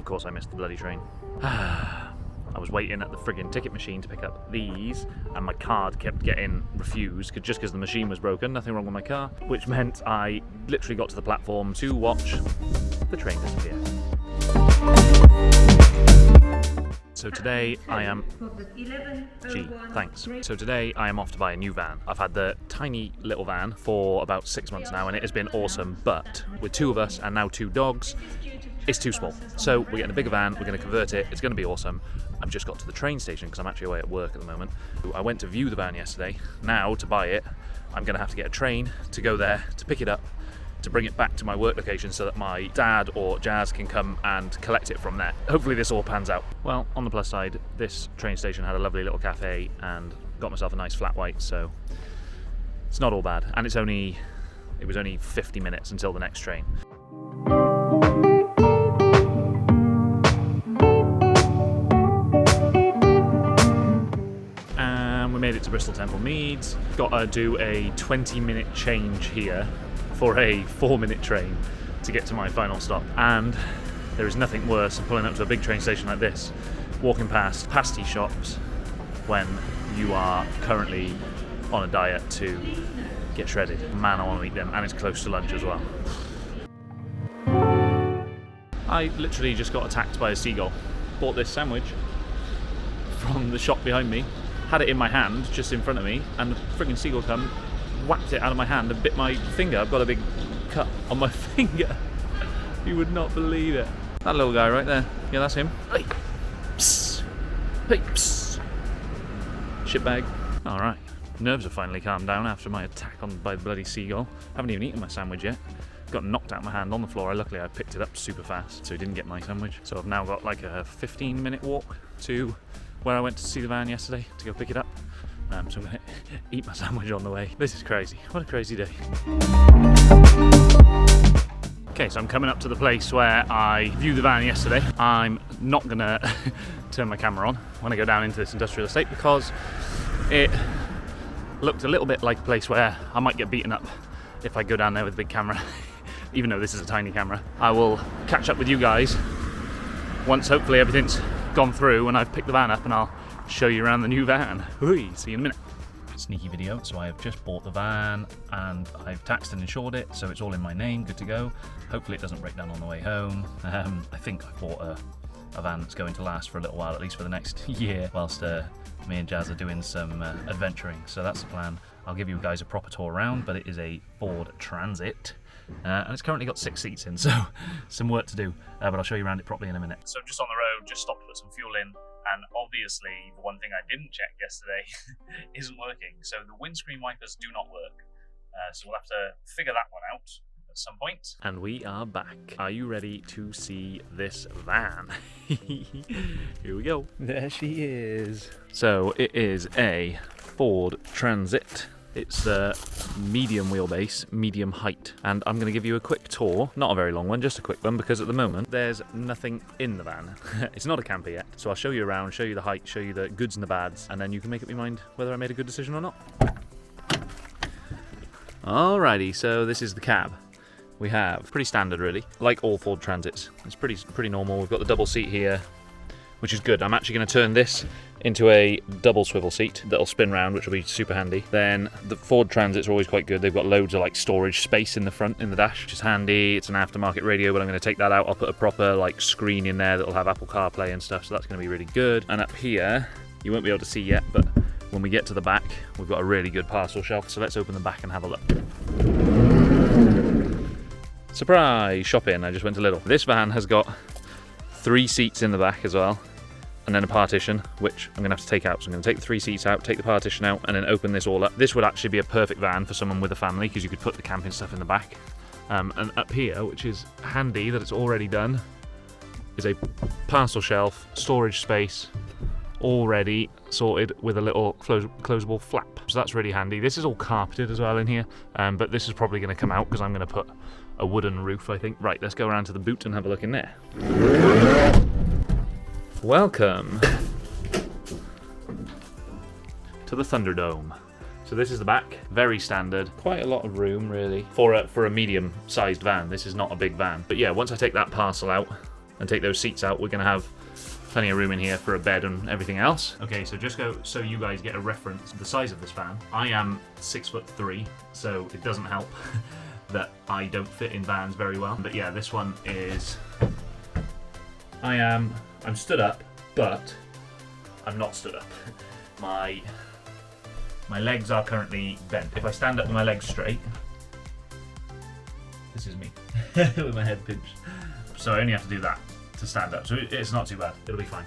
course I missed the bloody train. I was waiting at the friggin' ticket machine to pick up these, and my card kept getting refused just because the machine was broken. Nothing wrong with my car, which meant I literally got to the platform to watch the train disappear. So today I am... thanks. So today I am off to buy a new van. I've had the tiny little van for about 6 months now, and it has been awesome, but with 2 of us and now 2 dogs, it's too small. So we're getting a bigger van, we're going to convert it, it's going to be awesome. I've just got to the train station because I'm actually away at work at the moment. I went to view the van yesterday. Now, to buy it, I'm going to have to get a train to go there, to pick it up, to bring it back to my work location so that my dad or Jazz can come and collect it from there. Hopefully this all pans out. Well, on the plus side, this train station had a lovely little cafe and got myself a nice flat white, so it's not all bad. And it was only 50 minutes until the next train. We made it to Bristol Temple Meads. Got to do a 20-minute change here for a 4-minute train to get to my final stop. And there is nothing worse than pulling up to a big train station like this, walking past pasty shops when you are currently on a diet to get shredded. Man, I want to eat them, and it's close to lunch as well. I literally just got attacked by a seagull. Bought this sandwich from the shop behind me, had it in my hand just in front of me, and the friggin' seagull come, whacked it out of my hand and bit my finger. I've got a big cut on my finger. You would not believe it. That little guy right there. Yeah, that's him. Hey, psst. Hey, psst. Shitbag. Alright. Nerves have finally calmed down after my attack by the bloody seagull. Haven't even eaten my sandwich yet. Got knocked out of my hand on the floor. Luckily I picked it up super fast, so he didn't get my sandwich. So I've now got like a 15-minute walk to where I went to see the van yesterday to go pick it up. So I'm going to eat my sandwich on the way. This is crazy. What a crazy day. Okay, so I'm coming up to the place where I viewed the van yesterday. I'm not going to turn my camera on when I go down into this industrial estate because it looked a little bit like a place where I might get beaten up if I go down there with a big camera, even though this is a tiny camera. I will catch up with you guys once hopefully everything's gone through and I've picked the van up, and I'll show you around the new van. Hui, see you in a minute. Sneaky video. So I have just bought the van and I've taxed and insured it, so it's all in my name, good to go. Hopefully it doesn't break down on the way home. I think I bought a van that's going to last for a little while, at least for the next year, whilst me and Jazz are doing some adventuring. So that's the plan. I'll give you guys a proper tour around, but it is a Ford Transit. And it's currently got 6 seats in, so some work to do, but I'll show you around it properly in a minute. So just on the road, just stopped to put some fuel in, and obviously the one thing I didn't check yesterday isn't working. So the windscreen wipers do not work, so we'll have to figure that one out at some point. And we are back. Are you ready to see this van? Here we go. There she is. So it is a Ford Transit. It's the medium wheelbase, medium height, and I'm going to give you a quick tour, not a very long one, just a quick one, because at the moment there's nothing in the van. It's not a camper yet, so I'll show you around, show you the height, show you the goods and the bads, and then you can make up your mind whether I made a good decision or not. Alrighty, so this is the cab. We have pretty standard really, like all Ford Transits. It's pretty normal. We've got the double seat here, which is good. I'm actually going to turn this into a double swivel seat that'll spin round, which will be super handy. Then the Ford Transits are always quite good. They've got loads of like storage space in the front, in the dash, which is handy. It's an aftermarket radio, but I'm going to take that out. I'll put a proper like screen in there that'll have Apple CarPlay and stuff, so that's going to be really good. And up here, you won't be able to see yet, but when we get to the back, we've got a really good parcel shelf. So let's open the back and have a look. Surprise! Shopping, I just went to Lidl. This van has got 3 seats in the back as well, and then a partition, which I'm going to have to take out. So I'm going to take the 3 seats out, take the partition out, and then open this all up. This would actually be a perfect van for someone with a family, because you could put the camping stuff in the back. And up here, which is handy that it's already done, is a parcel shelf, storage space, already sorted with a little closable flap. So that's really handy. This is all carpeted as well in here, but this is probably going to come out because I'm going to put a wooden roof, I think. Right, let's go around to the boot and have a look in there. Welcome to the Thunderdome. So this is the back, very standard, quite a lot of room really for a medium-sized van. This is not a big van, but yeah, once I take that parcel out, and take those seats out, we're going to have plenty of room in here for a bed and everything else. Okay, so just so you guys get a reference of the size of this van. I am 6'3", so it doesn't help that I don't fit in vans very well. But yeah, this one is... I'm stood up, but I'm not stood up. My legs are currently bent. If I stand up with my legs straight, this is me with my head pinched. So I only have to do that to stand up. So it's not too bad. It'll be fine.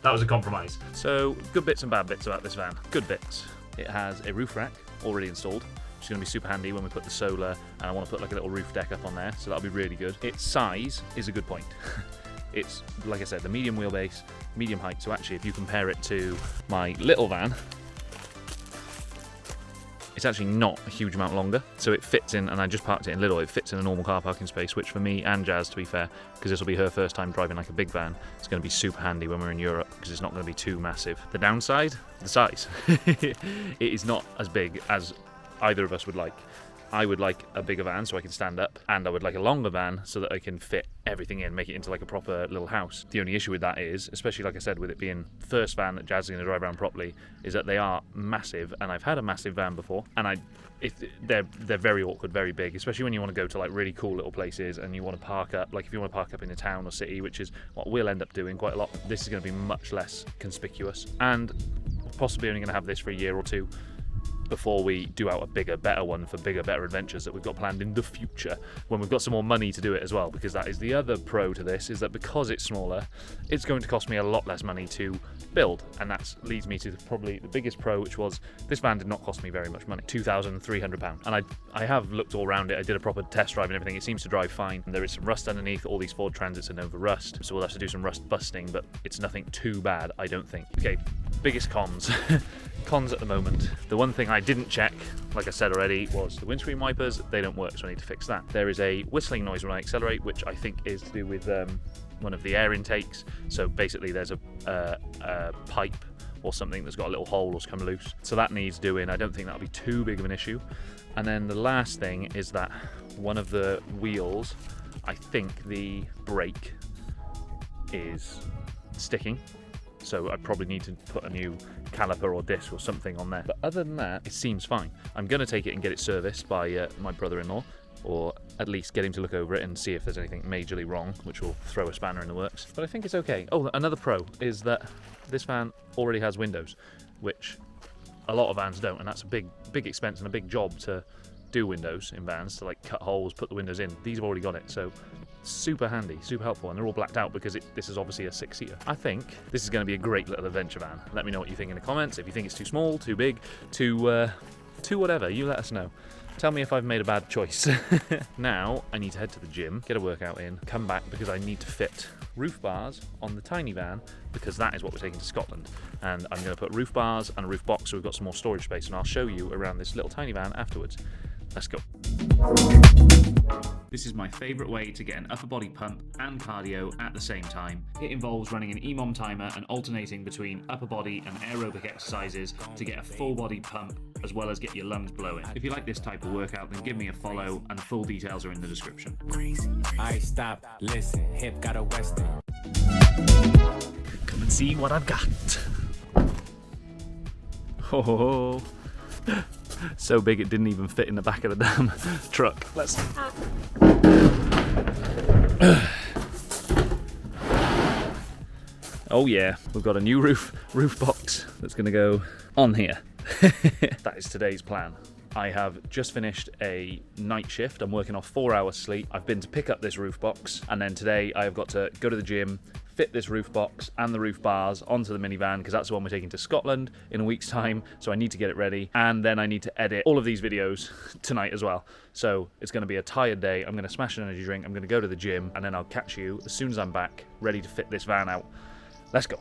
That was a compromise. So good bits and bad bits about this van. Good bits. It has a roof rack already installed, which is going to be super handy when we put the solar, and I want to put like a little roof deck up on there, so that'll be really good. Its size is a good point. It's, like I said, the medium wheelbase, medium height, so actually if you compare it to my little van, it's actually not a huge amount longer, so it fits in, and I just parked it in Lidl, it fits in a normal car parking space, which for me and Jazz, to be fair, because this will be her first time driving like a big van, it's going to be super handy when we're in Europe, because it's not going to be too massive. The downside? The size. It is not as big as either of us would like. I would like a bigger van so I can stand up, and I would like a longer van so that I can fit everything in, make it into like a proper little house. The only issue with that is, especially like I said, with it being the first van that Jazz is going to drive around properly, is that they are massive, and I've had a massive van before, and they're very awkward, very big, especially when you want to go to like really cool little places and you want to park up, like if you want to park up in a town or city, which is what we'll end up doing quite a lot. This is going to be much less conspicuous, and possibly only going to have this for a year or two before we do out a bigger, better one for bigger, better adventures that we've got planned in the future, when we've got some more money to do it as well, because that is the other pro to this, is that because it's smaller, it's going to cost me a lot less money to build, and that leads me to probably the biggest pro, which was this van did not cost me very much money, £2,300, and I have looked all around it, I did a proper test drive and everything, it seems to drive fine, and there is some rust underneath, all these Ford Transits are known for rust, so we'll have to do some rust busting, but it's nothing too bad, I don't think. Okay, biggest cons. Cons at the moment. The one thing I didn't check, like I said already, was the windscreen wipers. They don't work, so I need to fix that. There is a whistling noise when I accelerate, which I think is to do with one of the air intakes. So basically there's a pipe or something that's got a little hole or come loose. So that needs doing. I don't think that'll be too big of an issue. And then the last thing is that one of the wheels, I think the brake is sticking. So I probably need to put a new caliper or disc or something on there. But other than that, it seems fine. I'm going to take it and get it serviced by my brother-in-law, or at least get him to look over it and see if there's anything majorly wrong, which will throw a spanner in the works. But I think it's okay. Oh, another pro is that this van already has windows, which a lot of vans don't, and that's a big expense and a big job to do windows in vans, to like cut holes, put the windows in. These have already got it, so super handy, super helpful, and they're all blacked out because this is obviously a 6-seater. I think this is going to be a great little adventure van. Let me know what you think in the comments. If you think it's too small, too big, too whatever, you let us know. Tell me if I've made a bad choice. Now I need to head to the gym, get a workout in, come back because I need to fit roof bars on the tiny van, because that is what we're taking to Scotland. And I'm going to put roof bars and a roof box so we've got some more storage space, and I'll show you around this little tiny van afterwards. Let's go. This is my favourite way to get an upper body pump and cardio at the same time. It involves running an EMOM timer and alternating between upper body and aerobic exercises to get a full body pump as well as get your lungs blowing. If you like this type of workout, then give me a follow, and the full details are in the description. I stop, listen, hip got a western. Come and see what I've got. Oh. So big it didn't even fit in the back of the damn truck. Let's... Oh yeah, we've got a new roof box that's going to go on here. That is today's plan. I have just finished a night shift. I'm working off 4 hours sleep. I've been to pick up this roof box, and then today I have got to go to the gym, fit this roof box and the roof bars onto the minivan, because that's the one we're taking to Scotland in a week's time, so I need to get it ready, and then I need to edit all of these videos tonight as well. So it's going to be a tired day. I'm going to smash an energy drink, I'm going to go to the gym, and then I'll catch you as soon as I'm back, ready to fit this van out. Let's go.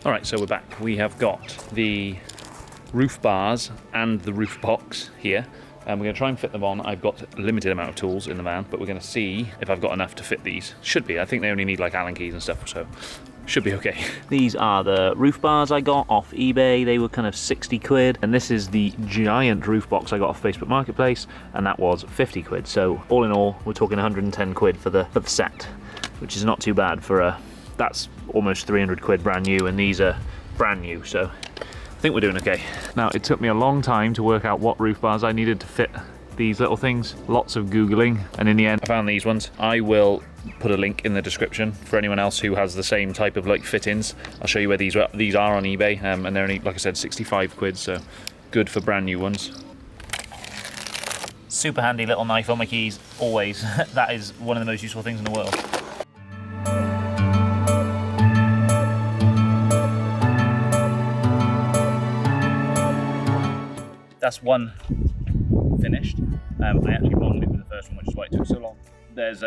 Alright, so we're back. We have got the roof bars and the roof box here, and we're going to try and fit them on. I've got a limited amount of tools in the van, but we're going to see if I've got enough to fit these. Should be. I think they only need like Allen keys and stuff, so should be okay. These are the roof bars I got off eBay. They were kind of 60 quid. And this is the giant roof box I got off Facebook Marketplace, and that was 50 quid. So all in all, we're talking 110 quid for the set, which is not too bad for a, that's almost 300 quid brand new, and these are brand new, so I think we're doing okay. Now, it took me a long time to work out what roof bars I needed to fit these little things. Lots of Googling, and in the end I found these ones. I will put a link in the description for anyone else who has the same type of like fittings. I'll show you where these are on eBay, and they're only, like I said, 65 quid, so good for brand new ones. Super handy little knife on my keys, always. That is one of the most useful things in the world. That's one finished. I actually bonded it with the first one, which is why it took so long. There's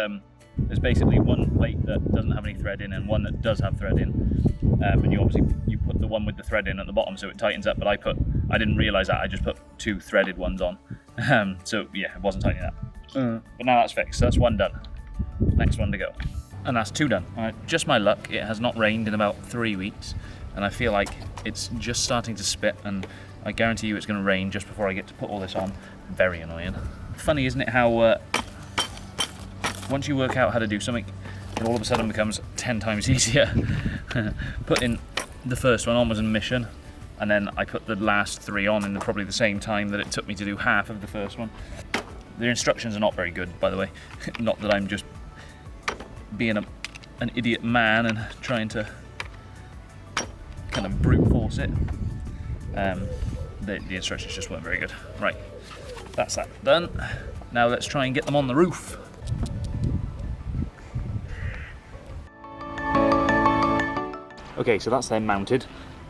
basically one plate that doesn't have any thread in and one that does have thread in. And you put the one with the thread in at the bottom so it tightens up, but I didn't realise that, I just put two threaded ones on. So yeah, it wasn't tightening up. But now that's fixed, so that's one done. Next one to go. And that's two done. Just my luck, it has not rained in about 3 weeks, and I feel like it's just starting to spit, and I guarantee you it's going to rain just before I get to put all this on. Very annoying. Funny, isn't it, how once you work out how to do something, it all of a sudden becomes 10 times easier. Putting the first one on was a mission, and then I put the last 3 on in probably the same time that it took me to do half of the first one. The instructions are not very good, by the way. Not that I'm just being an idiot man and trying to kind of brute force it. The instructions just weren't very good. Right, that's that done. Now let's try and get them on the roof. Okay, so that's then mounted.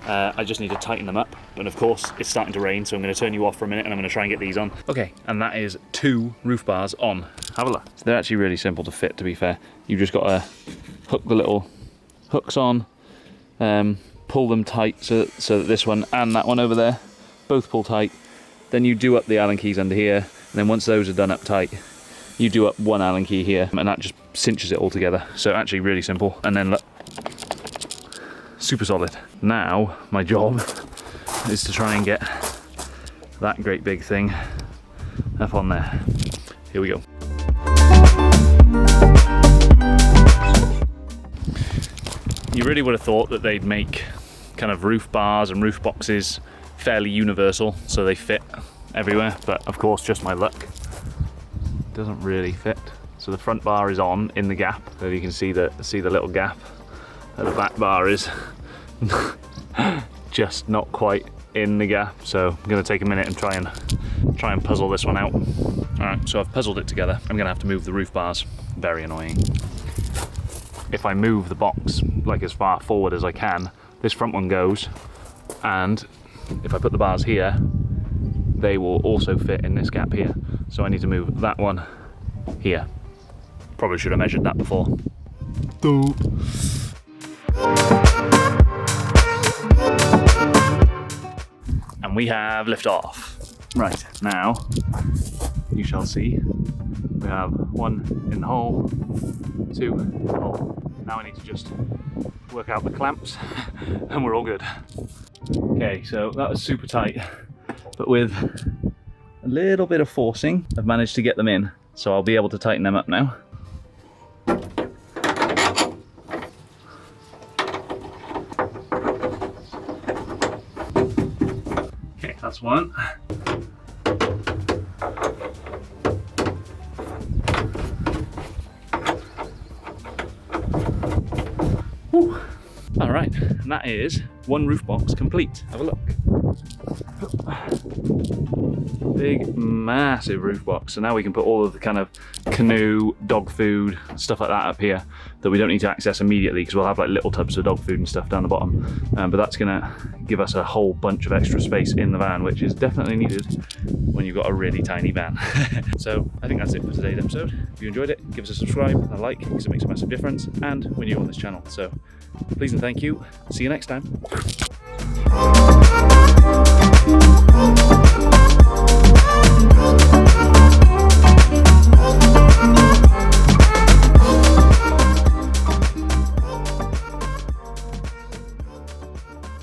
I just need to tighten them up, and of course it's starting to rain, so I'm going to turn you off for a minute and I'm going to try and get these on. Okay, and that is 2 roof bars on. Have a look. So they're actually really simple to fit, to be fair. You've just got to hook the little hooks on, pull them tight so that this one and that one over there both pull tight. Then you do up the Allen keys under here, and then once those are done up tight, you do up one Allen key here, and that just cinches it all together. So actually really simple. And then look, super solid. Now my job is to try and get that great big thing up on there. Here we go. You really would have thought that they'd make kind of roof bars and roof boxes fairly universal, so they fit everywhere, but of course, just my luck, it doesn't really fit. So the front bar is on in the gap, so you can see the little gap, and the back bar is just not quite in the gap. So I'm going to take a minute and try and puzzle this one out. All right, so I've puzzled it together. I'm going to have to move the roof bars. Very annoying. If I move the box like as far forward as I can, this front one goes, and if I put the bars here, they will also fit in this gap here. So I need to move that one here. Probably should have measured that before. And we have lift off. Right, now you shall see. We have 1 in the hole, 2 in the hole. Now I need to just work out the clamps and we're all good. Okay, so that was super tight, but with a little bit of forcing, I've managed to get them in. So I'll be able to tighten them up now. Okay, that's one. Whew. All right, and that is 1 roof box complete. Have a look. Big, massive roof box. So now we can put all of the kind of canoe, dog food, stuff like that up here that we don't need to access immediately, because we'll have like little tubs of dog food and stuff down the bottom. But that's gonna give us a whole bunch of extra space in the van, which is definitely needed when you've got a really tiny van. So I think that's it for today's episode. If you enjoyed it, give us a subscribe, a like, because it makes a massive difference, and we're new on this channel. So please and thank you. See you next time.